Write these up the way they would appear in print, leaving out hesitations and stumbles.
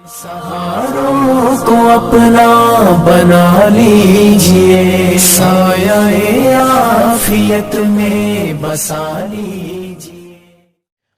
सहारों को अपना बना लीजिए, साया आफियत में बसा लीजिए।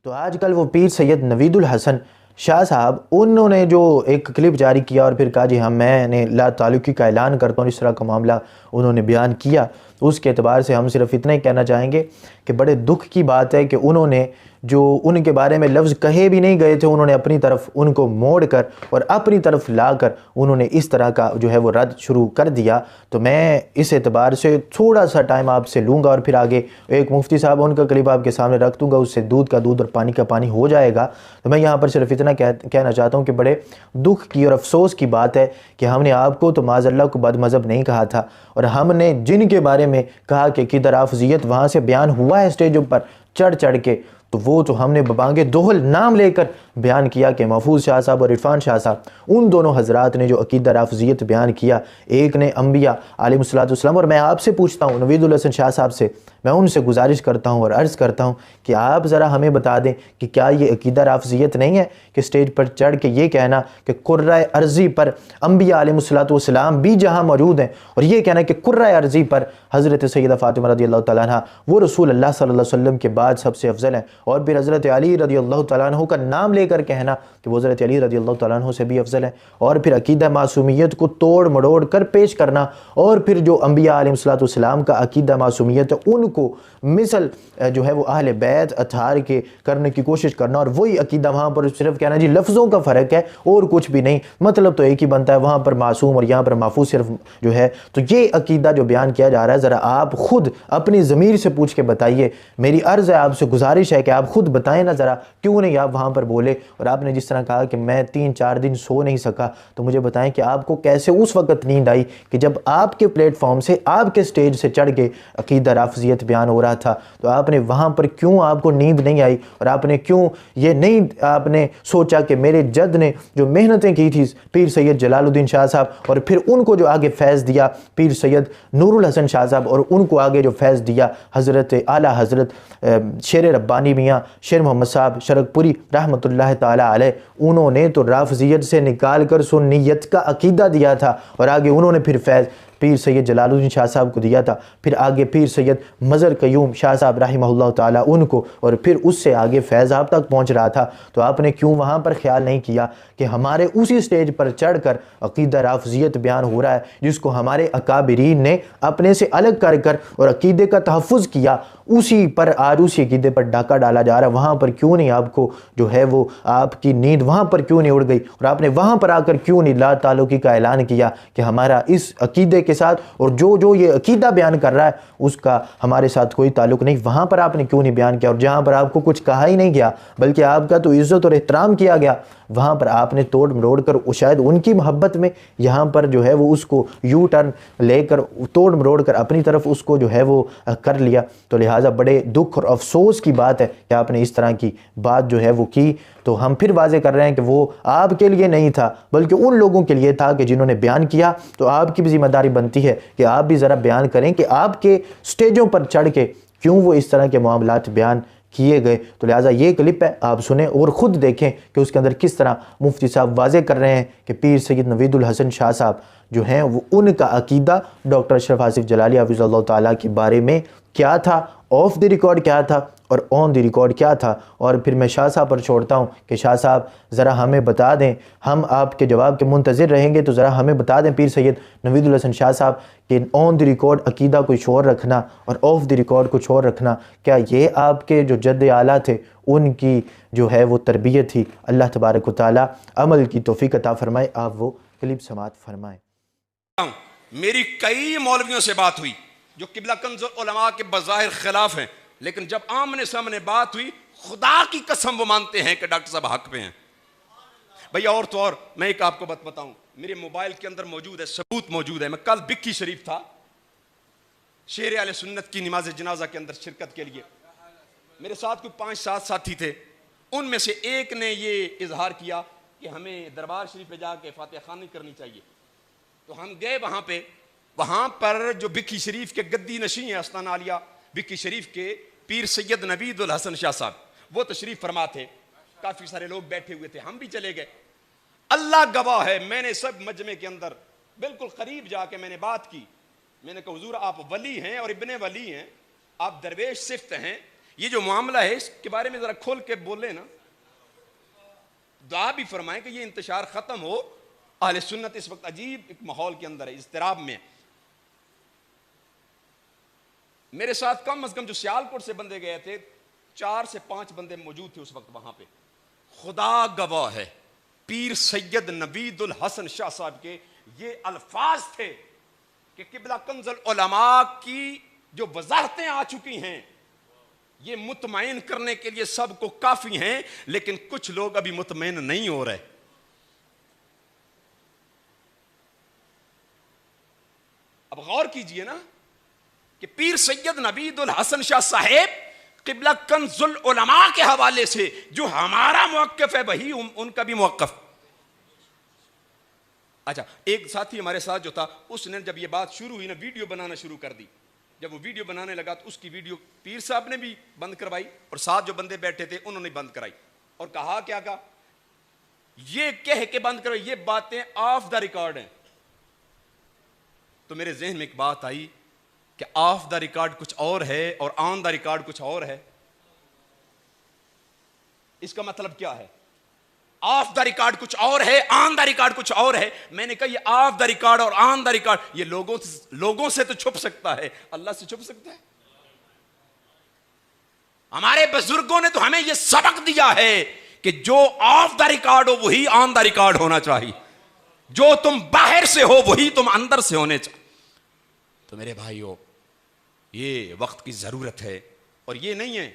तो आजकल वो पीर सैयद नवीदुल हसन शाह साहब, उन्होंने जो एक क्लिप जारी किया और फिर कहा जी हाँ मैंने ला ताल्लुकी का ऐलान करता हूँ, इस तरह का मामला उन्होंने बयान किया। उसके एतबार से हम सिर्फ इतना ही कहना चाहेंगे कि बड़े दुख की बात है कि उन्होंने जो उनके बारे में लफ्ज़ कहे भी नहीं गए थे, उन्होंने अपनी तरफ उनको मोड़ कर और अपनी तरफ ला कर उन्होंने इस तरह का जो है वो रद्द शुरू कर दिया। तो मैं इस एतबार से थोड़ा सा टाइम आपसे लूँगा और फिर आगे एक मुफ्ती साहब उनका क्लिप आपके सामने रख दूँगा, उससे दूध का दूध और पानी का पानी हो जाएगा। तो मैं यहाँ पर सिर्फ इतना कहना चाहता हूँ कि बड़े दुख की और अफसोस की बात है कि हमने आपको तो माज़अल्लाह को बदमज़हब नहीं कहा था, और हमने जिनके बारे में कहा कि किधर आफजियत वहाँ से बयान हुआ है स्टेजों पर चढ़ चढ़ के, तो वो तो हमने बबांगे दोहल नाम लेकर बयान किया कि महफूज शाह साहब और इरफान शाह साहब, उन दोनों हजरात ने जो अकीदा राफजियत बयान किया, एक ने अम्बिया अलैहिस्सलाम। और मैं आपसे पूछता हूँ नवीदुल हसन शाह साहब से, मैं उनसे गुजारिश करता हूँ और अर्ज़ करता हूँ कि आप ज़रा हमें बता दें कि क्या ये अकीदा राफजियत नहीं है कि स्टेज पर चढ़ के ये कहना कि कुर्राए अर्ज़ी पर अम्बिया अलैहिस्सलाम भी जहाँ मौजूद हैं, और ये कहना कि कुर्राए अर्ज़ी पर हज़रत सैयदा फ़ातिमा रज़ियल्लाहु तआला अन्हा वो रसूल अल्लाह सल्लल्लाहु अलैहि वसल्लम के बाद सबसे अफजल हैं, और फिर हज़रत अली रज़ियल्लाहु तआला अन्हु का नाम लेकर कहना कि वो हज़रत अली रज़ियल्लाहु तआला अन्हु से भी अफजल हैं, और फिर अकीदा मासूमियत को तोड़ मड़ोड़ कर पेश करना, और फिर जो अम्बिया अलैहिस्सलाम का अकीदा मासूमियत है उनको मिसल जो है वो अहले बैत अथार के करने की कोशिश करना, और वही अकीदा वहाँ पर सिर्फ कहना जी लफ्ज़ों का फ़र्क है और कुछ भी नहीं, मतलब तो एक ही बनता है, वहाँ पर मासूम और यहाँ पर महफूज सिर्फ जो है। तो ये अकीदा जो बयान किया जा रहा है, ज़रा आप ख़ुद अपनी ज़मीर से पूछ के बताइए। मेरी अर्ज़ है, आपसे गुजारिश है कि आप ख़ुद बताएं ना ज़रा, क्यों नहीं आप वहाँ पर बोले। और आपने जिस तरह कहा कि मैं 3-4 दिन सो नहीं सका, तो मुझे बताएं कि आपको कैसे उस वक़्त नींद आई कि जब आपके प्लेटफॉर्म से आपके स्टेज से चढ़ के अकीदा राफजियत बयान हो रहा था, तो आपने वहाँ पर क्यों आपको नींद नहीं आई, और आपने क्यों ये नहीं आपने सोचा कि मेरे जद ने जो मेहनतें की थी पीर सैयद जलालुद्दीन शाह साहब, और फिर उनको जो आगे फैज़ दिया पीर सैयद नूरुल हसन शाह साहब, और उनको आगे जो फैज़ दिया हज़रत आला हज़रत शेर रब्बानी मियाँ शेर मोहम्मद साहब शरकपुरी रहमतुल्लाह ताला अलैह, उन्होंने तो राफजियत से निकाल कर सुन्नियत का अकीदा दिया था, और आगे उन्होंने फिर फैज़ पीर सैयद जलालुद्दीन शाह साहब को दिया था, फिर आगे पीर सैयद मज़र क़य्यूम शाह साहब रहिमहुल्लाह ताला उनको, और फिर उससे आगे फैज़ आप तक पहुँच रहा था। तो आपने क्यों वहाँ पर ख्याल नहीं किया कि हमारे उसी स्टेज पर चढ़ कर अकीदा राफजियत बयान हो रहा है, जिसको हमारे अकाबिरीन ने अपने से अलग कर कर और अकीदे का तहफ़्फ़ुज़ किया, उसी पर आज उसी अकीदे पर डाका डाला जा रहा है। वहाँ पर क्यों नहीं आपको जो है वो आपकी नींद वहाँ पर क्यों नहीं उड़ गई, और आपने वहाँ पर आकर क्यों नहीं ला ताल्लुकी का ऐलान किया कि हमारा इस अकीदे के साथ और जो ये अकीदा बयान कर रहा है उसका हमारे साथ कोई ताल्लुक नहीं। वहाँ पर आपने क्यों नहीं बयान किया, और जहाँ पर आपको कुछ कहा ही नहीं गया बल्कि आपका तो इज़्ज़त और एहतराम किया गया, वहाँ पर आपने तोड़ मरोड़ कर शायद उनकी मोहब्बत में यहाँ पर जो है वो उसको यू टर्न लेकर तोड़ मरोड़ कर अपनी तरफ उसको जो है वो कर लिया। तो लिहाजा बड़े दुख और अफसोस की बात है कि आपने इस तरह की बात जो है वो की। तो हम फिर वाज़े कर रहे हैं कि वो आपके लिए नहीं था बल्कि उन लोगों के लिए था कि जिन्होंने बयान किया। तो आपकी भी ज़िम्मेदारी बनती है कि आप भी ज़रा बयान करें कि आपके स्टेजों पर चढ़ के क्यों वो इस तरह के मामलात बयान किए गए। तो लिहाजा ये क्लिप है, आप सुने और ख़ुद देखें कि उसके अंदर किस तरह मुफ्ती साहब वाज़े कर रहे हैं कि पीर सैयद नवीदुल हसन शाह साहब जो हैं वो उनका अकीदा डॉक्टर अशरफ आसिफ जलाली हाफिज़हुल्लाह ताला के बारे में क्या था, ऑफ द रिकॉर्ड क्या था और ऑन द रिकॉर्ड क्या था। और फिर मैं शाह साहब पर छोड़ता हूँ कि शाह साहब ज़रा हमें बता दें, हम आपके जवाब के मुंतज़िर रहेंगे, तो ज़रा हमें बता दें पीर सैयद नवीदुल हसन शाह साहब कि ऑन द रिकॉर्ड अकीदा कुछ और रखना और ऑफ द रिकॉर्ड कुछ और रखना, क्या ये आपके जो जद्द आला थे उनकी जो है वो तरबियत थी। अल्लाह तबारक व तआला अमल की तौफीक अता फरमाए। आप वो क्लिप समात फरमाएँ। मेरी कई मौलवियों से बात हुई जो किबला कंज़ उलमा के बज़ाहिर खिलाफ हैं, लेकिन जब आमने सामने बात हुई खुदा की कसम वो मानते हैं कि डॉक्टर साहब हक पे हैं। भैया और तो और मैं एक आपको बात बताऊं, मेरे मोबाइल के अंदर मौजूद है, सबूत मौजूद है। मैं कल बिक्की शरीफ था शेर आले सुन्नत की नमाज जनाजा के अंदर शिरकत के लिए, मेरे साथ कोई 5-7 साथी थे। उनमें से एक ने ये इजहार किया कि हमें दरबार शरीफ पे जाके फातिहा खानी करनी चाहिए। तो हम गए वहाँ पर जो बिक्की शरीफ के गद्दी नशी हैं अस्ताना आलिया बिक्की शरीफ के पीर सैयद नवीदुल हसन शाह साहब वो तशरीफ फरमा थे, काफ़ी सारे लोग बैठे हुए थे, हम भी चले गए। اللہ گواہ ہے، میں نے سب مجمع کے اندر بالکل قریب جا کے میں نے بات کی، میں نے کہا حضور آپ ولی ہیں اور ابن ولی ہیں، آپ درویش صفت ہیں، یہ جو معاملہ ہے اس کے بارے میں ذرا کھول کے بولیں نا، دعا بھی فرمائیں کہ یہ انتشار ختم ہو۔ اہل سنت اس وقت عجیب ایک ماحول کے اندر ہے، اضطراب میں۔ میرے ساتھ کم از کم جو سیالکوٹ سے بندے گئے تھے 4 سے 5 بندے موجود تھے اس وقت وہاں پہ، خدا گواہ ہے پیر سید نوید الحسن شاہ صاحب کے یہ الفاظ تھے کہ قبلہ کنز العلماء کی جو وضاحتیں آ چکی ہیں یہ مطمئن کرنے کے لیے سب کو کافی ہیں، لیکن کچھ لوگ ابھی مطمئن نہیں ہو رہے۔ اب غور کیجئے نا کہ پیر سید نوید الحسن شاہ صاحب قبلہ کنز العلماء کے حوالے سے جو ہمارا موقف ہے وہی ان کا بھی موقف۔ اچھا، ایک ساتھی ہمارے ساتھ جو تھا اس نے جب یہ بات شروع ہوئی نا ویڈیو بنانا شروع کر دی، جب وہ ویڈیو بنانے لگا تو اس کی ویڈیو پیر صاحب نے بھی بند کروائی اور ساتھ جو بندے بیٹھے تھے انہوں نے بند کرائی، اور کہا کیا کہا، یہ کہہ کے بند کرو یہ باتیں آف دا ریکارڈ ہیں۔ تو میرے ذہن میں ایک بات آئی کہ آف دا ریکارڈ کچھ اور ہے اور آن دا ریکارڈ کچھ اور ہے۔ اس کا مطلب کیا ہے؟ آف دا ریکارڈ کچھ اور ہے، آن دا ریکارڈ کچھ اور ہے۔ میں نے کہا یہ آف دا ریکارڈ اور آن دا ریکارڈ یہ لوگوں سے تو چھپ سکتا ہے، اللہ سے چھپ سکتا ہے؟ ہمارے بزرگوں نے تو ہمیں یہ سبق دیا ہے کہ جو آف دا ریکارڈ ہو وہی آن دا ریکارڈ ہونا چاہیے، جو تم باہر سے ہو وہی تم اندر سے ہونے چاہیے۔ تو میرے بھائیو یہ وقت کی ضرورت ہے، اور یہ نہیں ہے،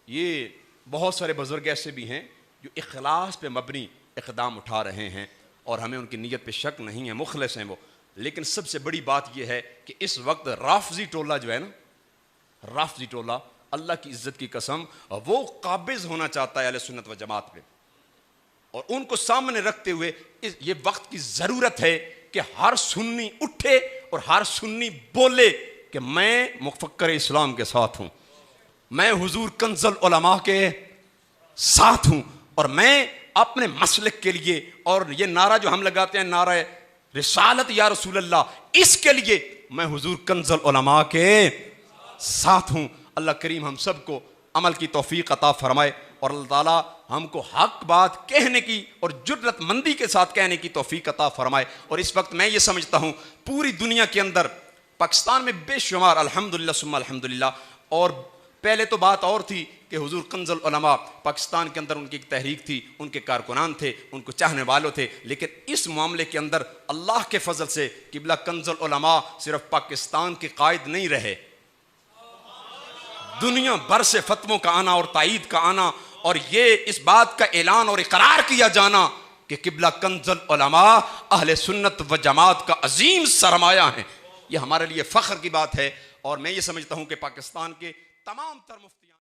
یہ بہت سارے بزرگ ایسے بھی ہیں جو اخلاص پہ مبنی اقدام اٹھا رہے ہیں اور ہمیں ان کی نیت پہ شک نہیں ہے، مخلص ہیں وہ۔ لیکن سب سے بڑی بات یہ ہے کہ اس وقت رافضی ٹولہ جو ہے نا، رافضی ٹولہ اللہ کی عزت کی قسم وہ قابض ہونا چاہتا ہے اہل سنت و جماعت پہ، اور ان کو سامنے رکھتے ہوئے یہ وقت کی ضرورت ہے کہ ہر سنی اٹھے اور ہر سنی بولے کہ میں مفکر اسلام کے ساتھ ہوں، میں حضور کنز العلماء کے ساتھ ہوں، اور میں اپنے مسلک کے لیے، اور یہ نعرہ جو ہم لگاتے ہیں نعرہ رسالت یا رسول اللہ، اس کے لیے میں حضور کنز العلماء کے ساتھ ہوں۔ اللہ کریم ہم سب کو عمل کی توفیق عطا فرمائے، اور اللہ تعالیٰ ہم کو حق بات کہنے کی اور جرأت مندی کے ساتھ کہنے کی توفیق عطا فرمائے۔ اور اس وقت میں یہ سمجھتا ہوں پوری دنیا کے اندر، پاکستان میں بے شمار الحمدللہ ثم الحمدللہ، اور پہلے تو بات اور تھی کہ حضور کنز العلماء پاکستان کے اندر ان کی ایک تحریک تھی، ان کے کارکنان تھے، ان کو چاہنے والوں تھے، لیکن اس معاملے کے اندر اللہ کے فضل سے قبلہ کنز العلماء صرف پاکستان کے قائد نہیں رہے، دنیا بھر سے فتووں کا آنا اور تائید کا آنا، اور یہ اس بات کا اعلان اور اقرار کیا جانا کہ قبلہ کنز العلماء اہل سنت و جماعت کا عظیم سرمایہ ہیں، یہ ہمارے لیے فخر کی بات ہے۔ اور میں یہ سمجھتا ہوں کہ پاکستان کے تمام تر مفتیان